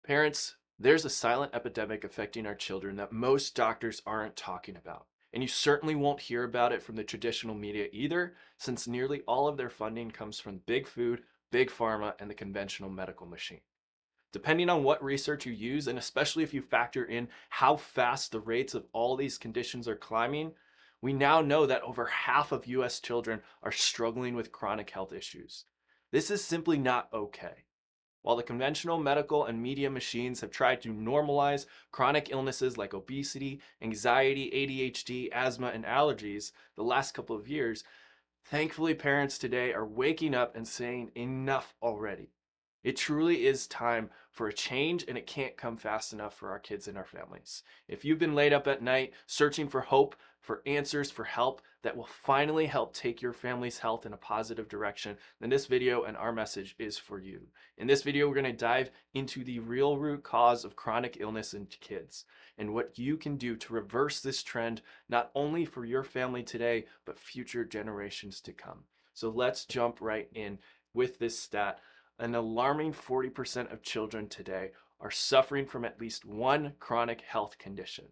Parents, there's a silent epidemic affecting our children that most doctors aren't talking about. And you certainly won't hear about it from the traditional media either, since nearly all of their funding comes from big food, big pharma, and the conventional medical machine. Depending on what research you use, and especially if you factor in how fast the rates of all these conditions are climbing, we now know that over half of US children are struggling with chronic health issues. This is simply not okay. While the conventional medical and media machines have tried to normalize chronic illnesses like obesity, anxiety, ADHD, asthma, and allergies the last couple of years, thankfully parents today are waking up and saying enough already. It truly is time for a change, and it can't come fast enough for our kids and our families. If you've been laid up at night searching for hope, for answers, for help that will finally help take your family's health in a positive direction, then this video and our message is for you. In this video, we're going to dive into the real root cause of chronic illness in kids and what you can do to reverse this trend, not only for your family today, but future generations to come. So let's jump right in with this stat. An alarming 40% of children today are suffering from at least one chronic health condition.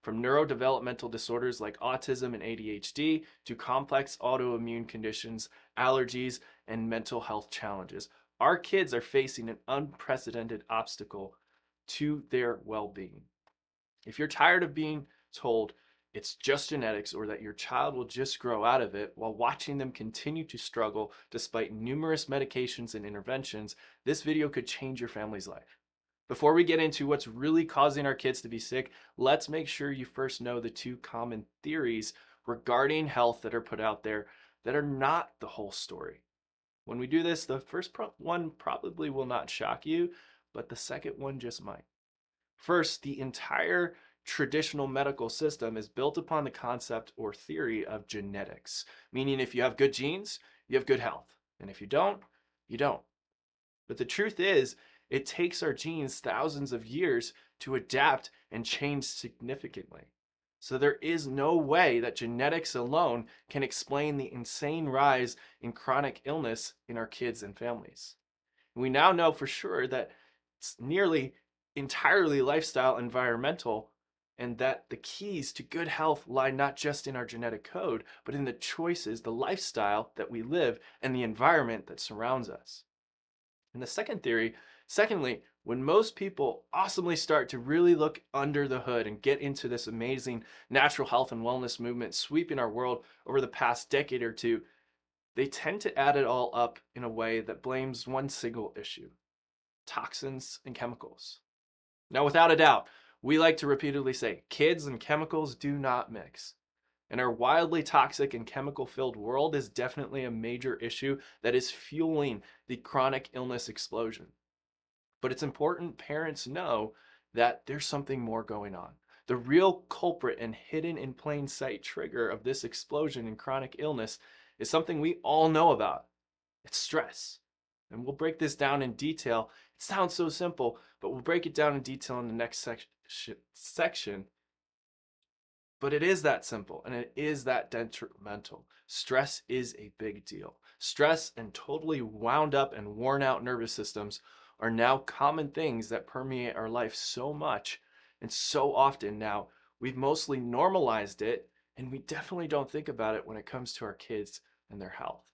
From neurodevelopmental disorders like autism and ADHD to complex autoimmune conditions, allergies, and mental health challenges, our kids are facing an unprecedented obstacle to their well-being. If you're tired of being told it's just genetics or that your child will just grow out of it while watching them continue to struggle despite numerous medications and interventions, this video could change your family's life. Before we get into what's really causing our kids to be sick, let's make sure you first know the two common theories regarding health that are put out there that are not the whole story. When we do this, the first one probably will not shock you, but the second one just might. First, the entire traditional medical system is built upon the concept or theory of genetics, meaning if you have good genes, you have good health, and if you don't, you don't. But the truth is, it takes our genes thousands of years to adapt and change significantly. So there is no way that genetics alone can explain the insane rise in chronic illness in our kids and families. We now know for sure that it's nearly entirely lifestyle environmental, and that the keys to good health lie not just in our genetic code, but in the choices, the lifestyle that we live, and the environment that surrounds us. And the second theory, secondly, when most people awesomely start to really look under the hood and get into this amazing natural health and wellness movement sweeping our world over the past decade or two, they tend to add it all up in a way that blames one single issue: toxins and chemicals. Now, without a doubt, we like to repeatedly say kids and chemicals do not mix. And our wildly toxic and chemical-filled world is definitely a major issue that is fueling the chronic illness explosion. But it's important parents know that there's something more going on. The real culprit and hidden in plain sight trigger of this explosion in chronic illness is something we all know about. It's stress. And we'll break this down in detail. It sounds so simple, but we'll break it down in detail in the next section. But it is that simple, and it is that detrimental. Stress is a big deal. Stress and totally wound up and worn out nervous systems are now common things that permeate our life so much and so often now. We've mostly normalized it, and we definitely don't think about it when it comes to our kids and their health.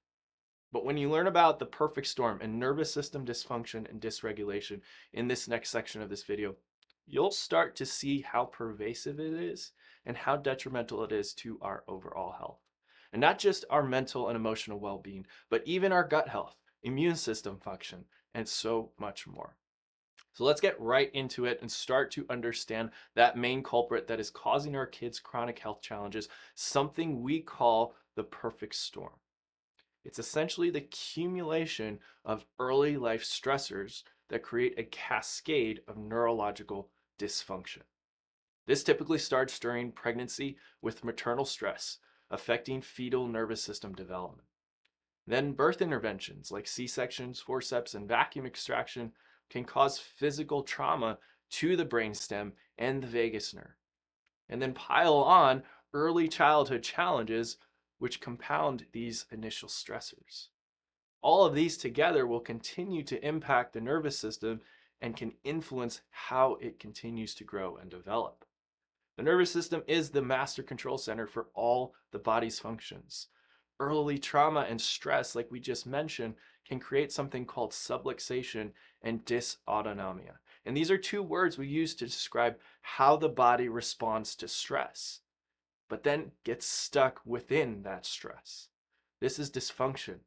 But when you learn about the perfect storm and nervous system dysfunction and dysregulation in this next section of this video, you'll start to see how pervasive it is and how detrimental it is to our overall health. And not just our mental and emotional well-being, but even our gut health, immune system function, and so much more. So let's get right into it and start to understand that main culprit that is causing our kids chronic health challenges, something we call the perfect storm. It's essentially the accumulation of early life stressors that create a cascade of neurological dysfunction. This typically starts during pregnancy with maternal stress, affecting fetal nervous system development. Then birth interventions like C-sections, forceps, and vacuum extraction can cause physical trauma to the brainstem and the vagus nerve. And then pile on early childhood challenges which compound these initial stressors. All of these together will continue to impact the nervous system and can influence how it continues to grow and develop. The nervous system is the master control center for all the body's functions. Early trauma and stress, like we just mentioned, can create something called subluxation and dysautonomia. And these are two words we use to describe how the body responds to stress, but then gets stuck within that stress. This is dysfunction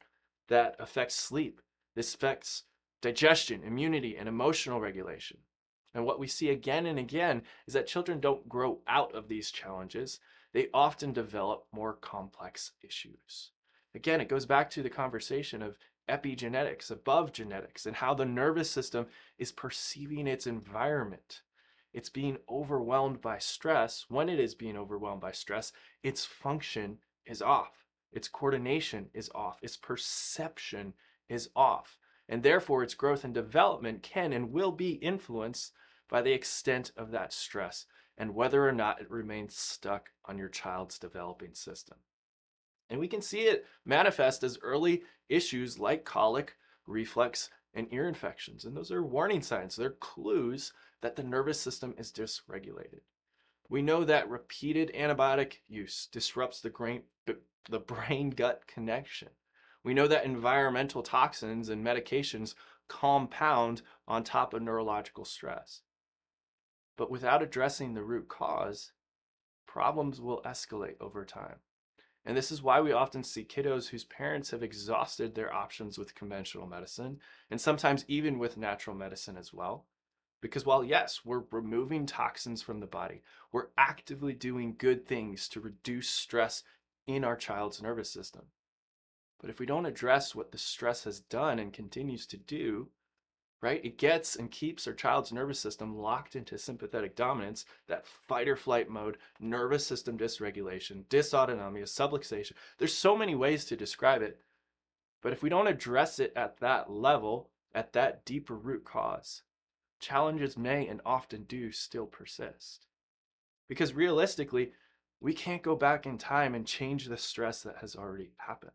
that affects sleep. This affects digestion, immunity, and emotional regulation. And what we see again and again is that children don't grow out of these challenges. They often develop more complex issues. Again, it goes back to the conversation of epigenetics, above genetics, and how the nervous system is perceiving its environment. It's being overwhelmed by stress. When it is being overwhelmed by stress, its function is off. Its coordination is off. Its perception is off. And therefore, its growth and development can and will be influenced by the extent of that stress and whether or not it remains stuck on your child's developing system. And we can see it manifest as early issues like colic, reflux, and ear infections. And those are warning signs. They're clues that the nervous system is dysregulated. We know that repeated antibiotic use disrupts the brain-gut connection. We know that environmental toxins and medications compound on top of neurological stress. But without addressing the root cause, problems will escalate over time. And this is why we often see kiddos whose parents have exhausted their options with conventional medicine, and sometimes even with natural medicine as well. Because while, yes, we're removing toxins from the body, we're actively doing good things to reduce stress in our child's nervous system. But if we don't address what the stress has done and continues to do, right, it gets and keeps our child's nervous system locked into sympathetic dominance, that fight or flight mode, nervous system dysregulation, dysautonomia, subluxation. There's so many ways to describe it. But if we don't address it at that level, at that deeper root cause, challenges may and often do still persist. Because realistically, we can't go back in time and change the stress that has already happened.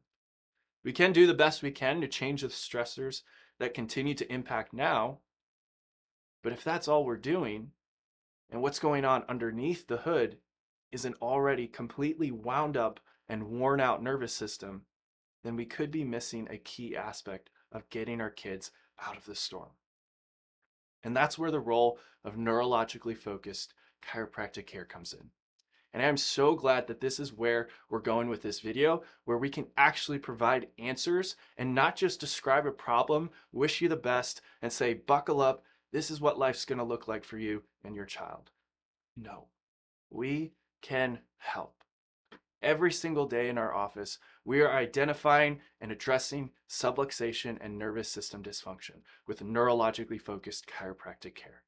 We can do the best we can to change the stressors that continue to impact now, but if that's all we're doing, and what's going on underneath the hood is an already completely wound up and worn out nervous system, then we could be missing a key aspect of getting our kids out of the storm. And that's where the role of neurologically focused chiropractic care comes in. And I'm so glad that this is where we're going with this video, where we can actually provide answers and not just describe a problem, wish you the best, and say, buckle up, this is what life's gonna look like for you and your child. No, we can help. Every single day in our office, we are identifying and addressing subluxation and nervous system dysfunction with neurologically focused chiropractic care.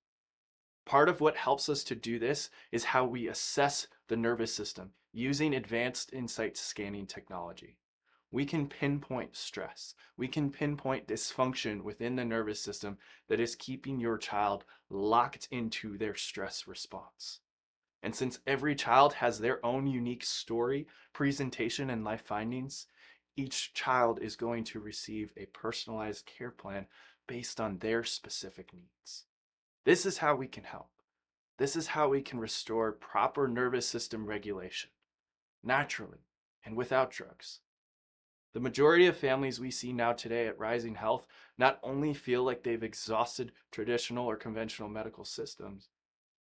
Part of what helps us to do this is how we assess the nervous system using advanced insight scanning technology. We can pinpoint stress. We can pinpoint dysfunction within the nervous system that is keeping your child locked into their stress response. And since every child has their own unique story, presentation, and life findings, each child is going to receive a personalized care plan based on their specific needs. This is how we can help. This is how we can restore proper nervous system regulation, naturally and without drugs. The majority of families we see now today at Rising Health not only feel like they've exhausted traditional or conventional medical systems,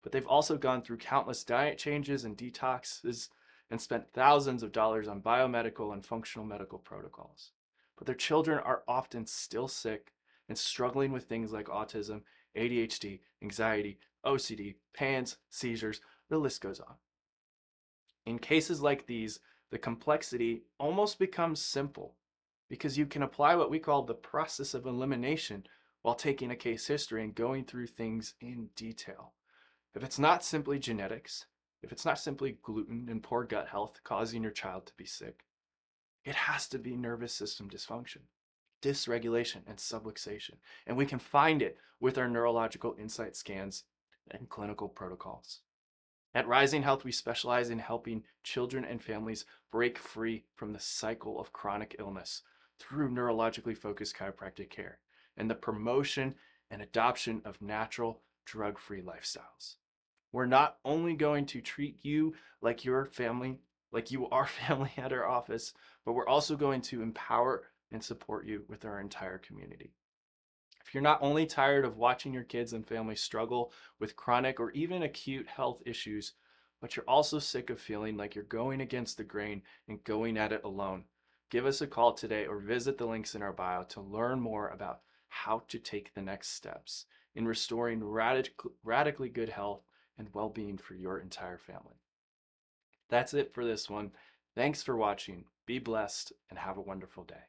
but they've also gone through countless diet changes and detoxes and spent thousands of dollars on biomedical and functional medical protocols. But their children are often still sick and struggling with things like autism, ADHD, anxiety, OCD, PANS, seizures, the list goes on. In cases like these, the complexity almost becomes simple because you can apply what we call the process of elimination while taking a case history and going through things in detail. If it's not simply genetics, if it's not simply gluten and poor gut health causing your child to be sick, it has to be nervous system dysfunction, dysregulation, and subluxation. And we can find it with our neurological insight scans and clinical protocols. At Rising Health, we specialize in helping children and families break free from the cycle of chronic illness through neurologically focused chiropractic care and the promotion and adoption of natural, drug-free lifestyles. We're not only going to treat you like your family, like you are family at our office, but we're also going to empower and support you with our entire community. If you're not only tired of watching your kids and family struggle with chronic or even acute health issues, but you're also sick of feeling like you're going against the grain and going at it alone, give us a call today or visit the links in our bio to learn more about how to take the next steps in restoring radically good health and well-being for your entire family. That's it for this one. Thanks for watching. Be blessed and have a wonderful day.